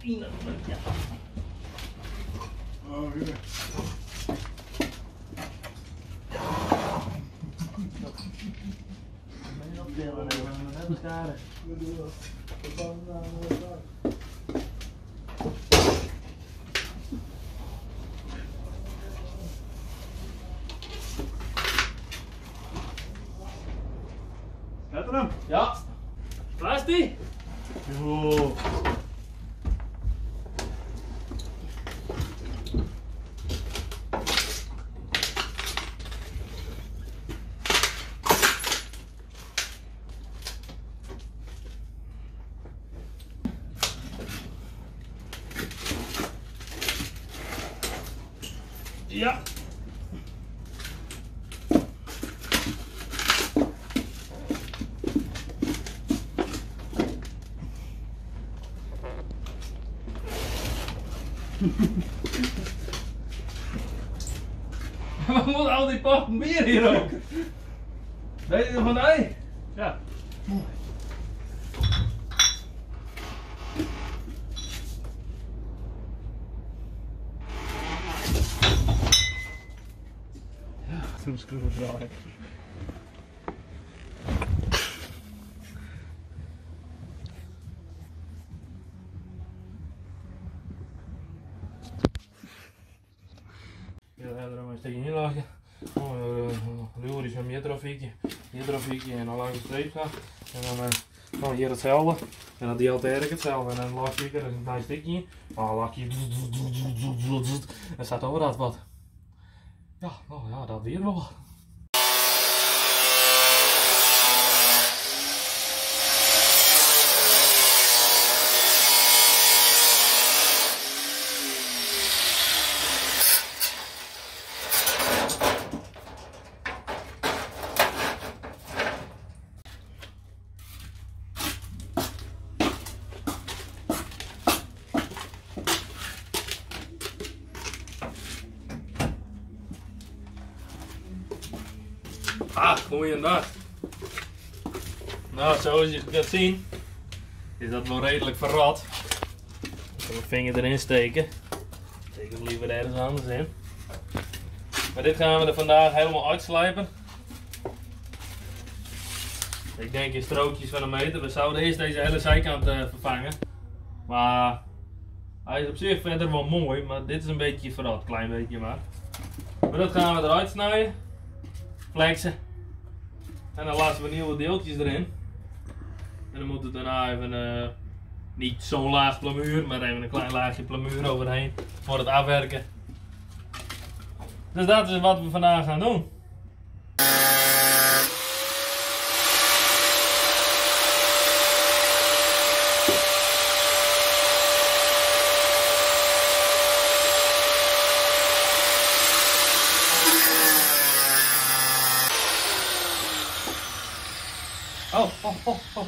in. Ja. Oh, hier. Gaat er hem? Ja. Waar is die? Yo. Ja. Wat moet al die potten bier hier ook? Weet je van mij? Ja. Mooi. Zo'n schroevendraaier. Ja, daar maar een stukje inlagen. Ruwer is een meertrafiekje en dan langs de streep gaan. En dan hier hetzelfde. En dan die altijd hetzelfde. En dan laag je er een klein stukje in. Dan laag je. En staat over dat wat. Ja, nou ja, dat weer wel. Ah, goeiedag. Nou, zoals je kunt zien, is dat wel redelijk verrot. Ik ga mijn vinger erin steken. Steek hem liever ergens anders in. Maar dit gaan we er vandaag helemaal uitslijpen. Ik denk in strookjes van een meter. We zouden eerst deze hele zijkant vervangen. Maar hij is op zich verder wel mooi, maar dit is een beetje verrot, klein beetje maar. Maar dat gaan we eruit snijden. Flexen. En dan laten we nieuwe deeltjes erin. En dan moet het daarna even niet zo'n laag plamuur, maar even een klein laagje plamuur overheen voor het afwerken. Dus dat is wat we vandaag gaan doen. Oh.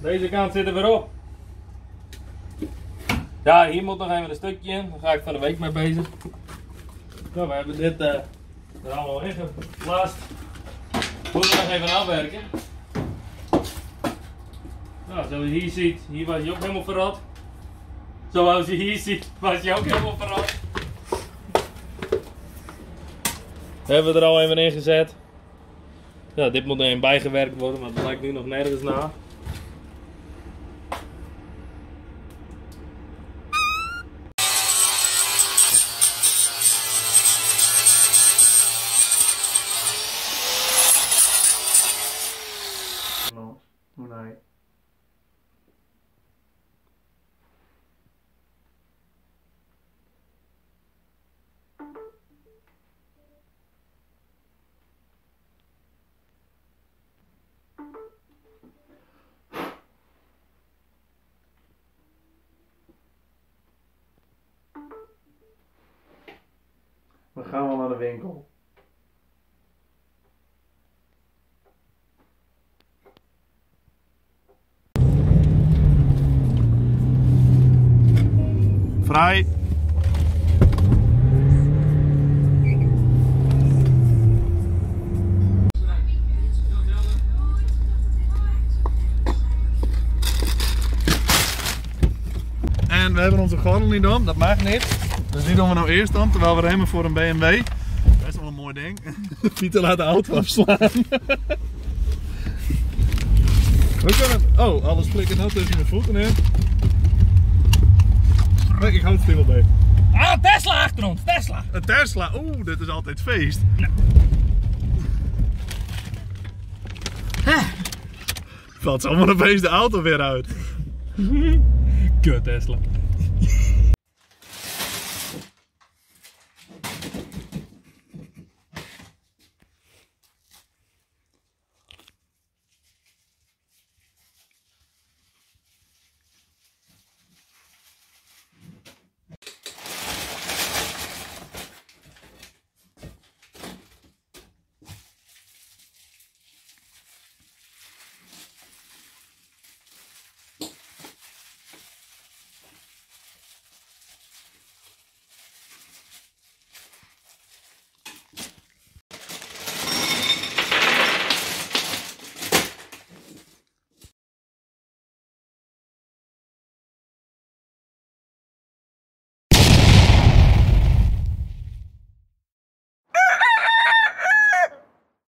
Deze kant zit er weer op. Ja, hier moet nog even een stukje in. Daar ga ik van de week mee bezig. Nou, we hebben dit er allemaal ingeplaatst. Moeten we nog even afwerken. Nou, zoals je hier ziet, hier was hij ook helemaal verrot. Zoals je hier ziet, was hij ook helemaal verrot. Hebben we er al even in gezet. Ja, dit moet er even bijgewerkt worden, maar dat lijkt nu nog nergens na. Hoe nee. We gaan wel naar de winkel. Vrij. En we hebben onze gordel niet om, dat mag niet. Dus die doen we nou eerst om, terwijl we remmen voor een BMW. Best wel een mooi ding. Pieter laat de auto afslaan. We kunnen... Oh, alles klikken nou tussen mijn voeten in. Nee, ik houd het stil bij. Ah, Tesla achter ons, Tesla! Een Tesla, oeh, dit is altijd feest. Nou. Valt zomaar opeens de auto weer uit. Kut Tesla.